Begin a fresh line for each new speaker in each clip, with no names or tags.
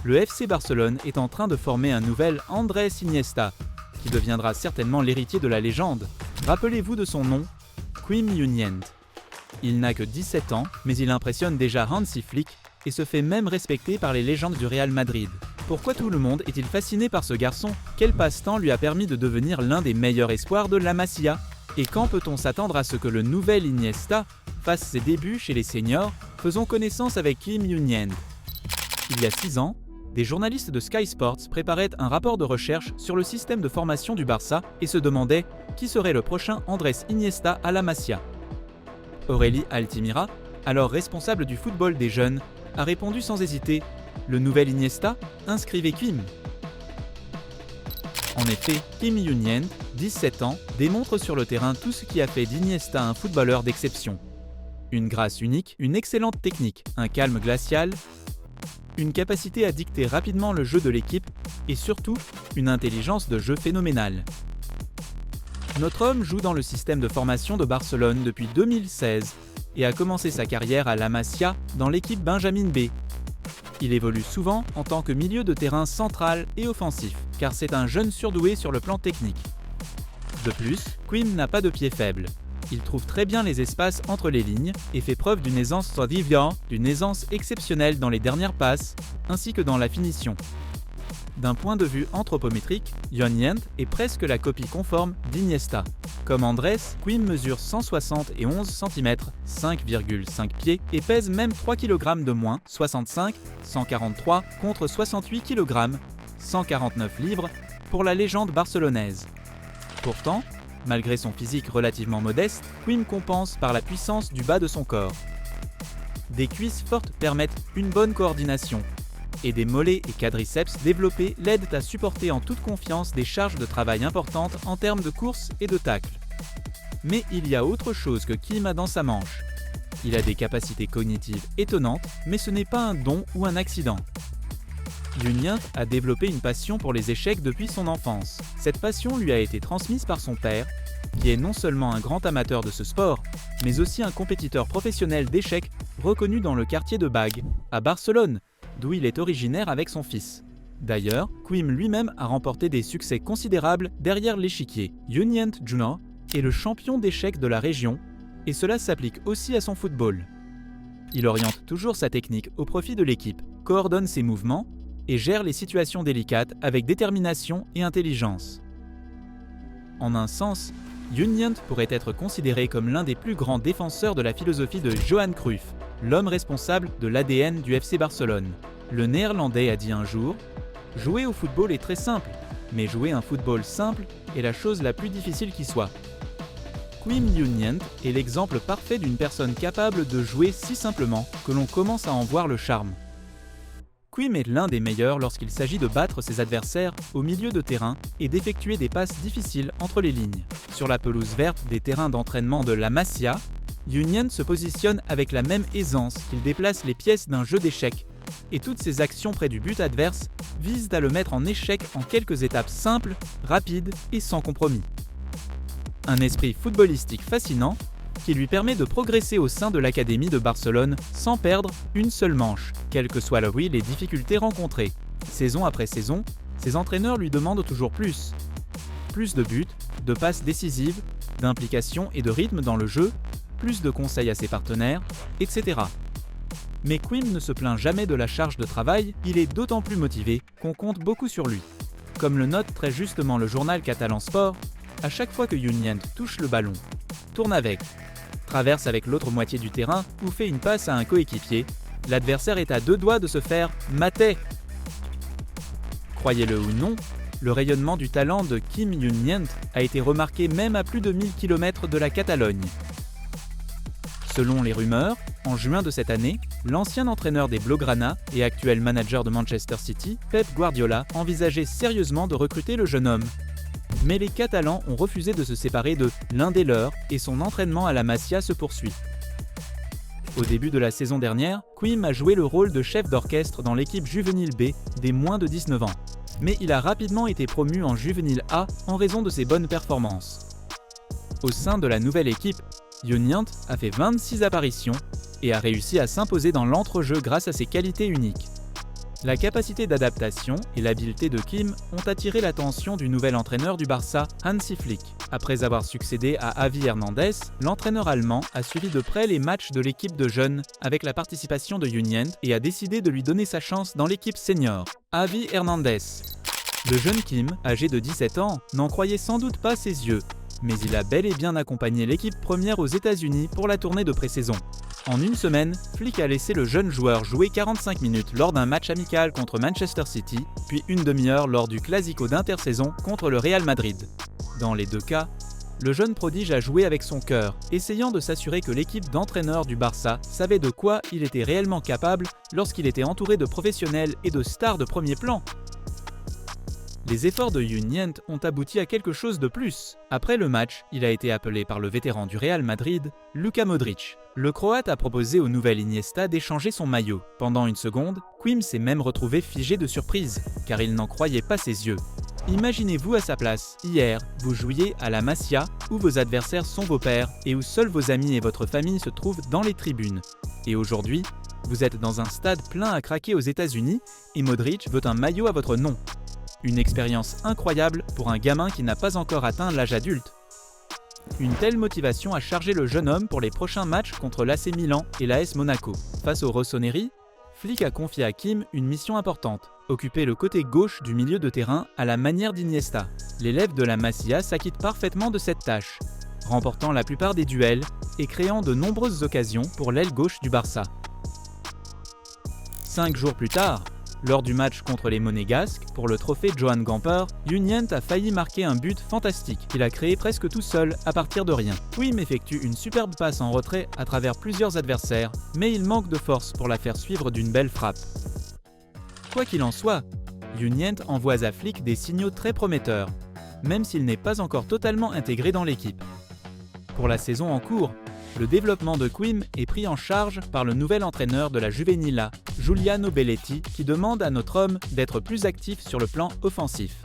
le FC Barcelone est en train de former un nouvel Andrés Iniesta, qui deviendra certainement l'héritier de la légende. Rappelez-vous de son nom, Quim Junyent. Il n'a que 17 ans, mais il impressionne déjà Hansi Flick et se fait même respecter par les légendes du Real Madrid. Pourquoi tout le monde est-il fasciné par ce garçon? Quel passe-temps lui a permis de devenir l'un des meilleurs espoirs de la Masia? Et quand peut-on s'attendre à ce que le nouvel Iniesta fasse ses débuts chez les seniors? Faisons connaissance avec Quim Junyent. Il y a 6 ans, des journalistes de Sky Sports préparaient un rapport de recherche sur le système de formation du Barça et se demandaient qui serait le prochain Andrés Iniesta à la Masia. Aurélie Altimira, alors responsable du football des jeunes, a répondu sans hésiter « Le nouvel Iniesta, inscrivez Quim ». En effet, Quim Junyent, 17 ans, démontre sur le terrain tout ce qui a fait d'Iniesta un footballeur d'exception. Une grâce unique, une excellente technique, un calme glacial, une capacité à dicter rapidement le jeu de l'équipe et surtout une intelligence de jeu phénoménale. Notre homme joue dans le système de formation de Barcelone depuis 2016 et a commencé sa carrière à la Masia dans l'équipe Benjamin B. Il évolue souvent en tant que milieu de terrain central et offensif, car c'est un jeune surdoué sur le plan technique. De plus, Quim n'a pas de pied faible. Il trouve très bien les espaces entre les lignes et fait preuve d'une aisance d'une aisance exceptionnelle dans les dernières passes, ainsi que dans la finition. D'un point de vue anthropométrique, Junyent est presque la copie conforme d'Iniesta. Comme Andrés, Quim mesure 171 cm, 5,5 pieds et pèse même 3 kg de moins, 65, 143 contre 68 kg, 149 livres pour la légende barcelonaise. Pourtant, malgré son physique relativement modeste, Quim compense par la puissance du bas de son corps. Des cuisses fortes permettent une bonne coordination, et des mollets et quadriceps développés l'aident à supporter en toute confiance des charges de travail importantes en termes de course et de tacle. Mais il y a autre chose que Quim a dans sa manche. Il a des capacités cognitives étonnantes, mais ce n'est pas un don ou un accident. Junyent a développé une passion pour les échecs depuis son enfance. Cette passion lui a été transmise par son père, qui est non seulement un grand amateur de ce sport, mais aussi un compétiteur professionnel d'échecs reconnu dans le quartier de Bague, à Barcelone, d'où il est originaire avec son fils. D'ailleurs, Quim lui-même a remporté des succès considérables derrière l'échiquier. Junyent Jr. est le champion d'échecs de la région, et cela s'applique aussi à son football. Il oriente toujours sa technique au profit de l'équipe, coordonne ses mouvements, et gère les situations délicates avec détermination et intelligence. En un sens, Junyent pourrait être considéré comme l'un des plus grands défenseurs de la philosophie de Johan Cruyff, l'homme responsable de l'ADN du FC Barcelone. Le Néerlandais a dit un jour « Jouer au football est très simple, mais jouer un football simple est la chose la plus difficile qui soit. » Quim Junyent est l'exemple parfait d'une personne capable de jouer si simplement que l'on commence à en voir le charme. Quim est l'un des meilleurs lorsqu'il s'agit de battre ses adversaires au milieu de terrain et d'effectuer des passes difficiles entre les lignes. Sur la pelouse verte des terrains d'entraînement de la Masia, Junyent se positionne avec la même aisance qu'il déplace les pièces d'un jeu d'échecs, et toutes ses actions près du but adverse visent à le mettre en échec en quelques étapes simples, rapides et sans compromis. Un esprit footballistique fascinant qui lui permet de progresser au sein de l'Académie de Barcelone sans perdre une seule manche, quelles que soient les difficultés rencontrées. Saison après saison, ses entraîneurs lui demandent toujours plus. Plus de buts, de passes décisives, d'implication et de rythme dans le jeu, plus de conseils à ses partenaires, etc. Mais Quim ne se plaint jamais de la charge de travail, il est d'autant plus motivé qu'on compte beaucoup sur lui. Comme le note très justement le journal catalan Sport, à chaque fois que Junyent touche le ballon, tourne avec, traverse avec l'autre moitié du terrain ou fait une passe à un coéquipier, l'adversaire est à 2 doigts de se faire mater. Croyez-le ou non, le rayonnement du talent de Quim Junyent a été remarqué même à plus de 1000 km de la Catalogne. Selon les rumeurs, en juin de cette année, l'ancien entraîneur des Blaugrana et actuel manager de Manchester City, Pep Guardiola, envisageait sérieusement de recruter le jeune homme. Mais les Catalans ont refusé de se séparer de l'un des leurs et son entraînement à la Masia se poursuit. Au début de la saison dernière, Quim a joué le rôle de chef d'orchestre dans l'équipe juvénile B des moins de 19 ans. Mais il a rapidement été promu en juvénile A en raison de ses bonnes performances. Au sein de la nouvelle équipe, Junyent a fait 26 apparitions et a réussi à s'imposer dans l'entrejeu grâce à ses qualités uniques. La capacité d'adaptation et l'habileté de Kim ont attiré l'attention du nouvel entraîneur du Barça, Hansi Flick. Après avoir succédé à Javi Hernandez, l'entraîneur allemand a suivi de près les matchs de l'équipe de jeunes avec la participation de Junyent et a décidé de lui donner sa chance dans l'équipe senior. Javi Hernandez. Le jeune Kim, âgé de 17 ans, n'en croyait sans doute pas ses yeux, mais il a bel et bien accompagné l'équipe première aux États-Unis pour la tournée de pré-saison. En une semaine, Flick a laissé le jeune joueur jouer 45 minutes lors d'un match amical contre Manchester City, puis une demi-heure lors du Clasico d'intersaison contre le Real Madrid. Dans les deux cas, le jeune prodige a joué avec son cœur, essayant de s'assurer que l'équipe d'entraîneurs du Barça savait de quoi il était réellement capable lorsqu'il était entouré de professionnels et de stars de premier plan. Les efforts de Junyent ont abouti à quelque chose de plus. Après le match, il a été appelé par le vétéran du Real Madrid, Luka Modric. Le Croate a proposé au nouvel Iniesta d'échanger son maillot. Pendant une seconde, Quim s'est même retrouvé figé de surprise, car il n'en croyait pas ses yeux. Imaginez-vous à sa place. Hier, vous jouiez à la Masia, où vos adversaires sont vos pairs et où seuls vos amis et votre famille se trouvent dans les tribunes. Et aujourd'hui, vous êtes dans un stade plein à craquer aux États-Unis et Modric veut un maillot à votre nom. Une expérience incroyable pour un gamin qui n'a pas encore atteint l'âge adulte. Une telle motivation a chargé le jeune homme pour les prochains matchs contre l'AC Milan et l'AS Monaco. Face aux Rossoneri, Flick a confié à Kim une mission importante, occuper le côté gauche du milieu de terrain à la manière d'Iniesta. L'élève de la Masia s'acquitte parfaitement de cette tâche, remportant la plupart des duels et créant de nombreuses occasions pour l'aile gauche du Barça. 5 jours plus tard, lors du match contre les Monégasques, pour le trophée Johan Gamper, Junyent a failli marquer un but fantastique qu'il a créé presque tout seul à partir de rien. Quim effectue une superbe passe en retrait à travers plusieurs adversaires, mais il manque de force pour la faire suivre d'une belle frappe. Quoi qu'il en soit, Junyent envoie à Flick des signaux très prometteurs, même s'il n'est pas encore totalement intégré dans l'équipe. Pour la saison en cours, le développement de Quim est pris en charge par le nouvel entraîneur de la Juvenila, Giuliano Belletti, qui demande à notre homme d'être plus actif sur le plan offensif.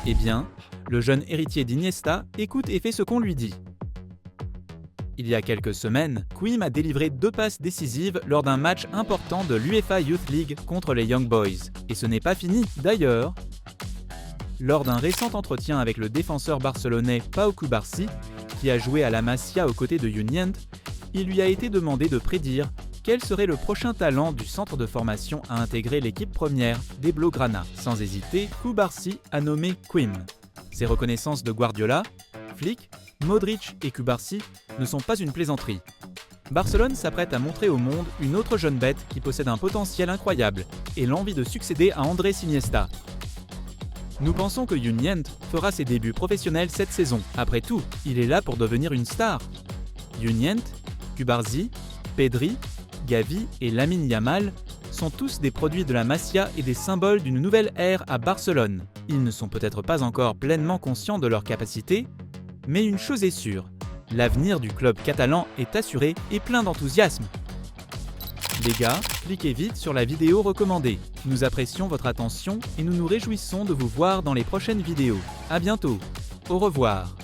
Eh bien, le jeune héritier d'Iniesta écoute et fait ce qu'on lui dit. Il y a quelques semaines, Quim a délivré 2 passes décisives lors d'un match important de l'UEFA Youth League contre les Young Boys. Et ce n'est pas fini, d'ailleurs. Lors d'un récent entretien avec le défenseur barcelonais Pau Cubarsí, qui a joué à la Masia aux côtés de Junyent, il lui a été demandé de prédire quel serait le prochain talent du centre de formation à intégrer l'équipe première des Blaugrana. Sans hésiter, Cubarsí a nommé Quim. Ces reconnaissances de Guardiola, Flick, Modric et Cubarsí ne sont pas une plaisanterie. Barcelone s'apprête à montrer au monde une autre jeune bête qui possède un potentiel incroyable et l'envie de succéder à Andrés Iniesta. Nous pensons que Junyent fera ses débuts professionnels cette saison. Après tout, il est là pour devenir une star. Junyent, Cubarsí, Pedri, Gavi et Lamine Yamal sont tous des produits de la Masia et des symboles d'une nouvelle ère à Barcelone. Ils ne sont peut-être pas encore pleinement conscients de leurs capacités, mais une chose est sûre, l'avenir du club catalan est assuré et plein d'enthousiasme. Les gars, cliquez vite sur la vidéo recommandée. Nous apprécions votre attention et nous nous réjouissons de vous voir dans les prochaines vidéos. À bientôt. Au revoir.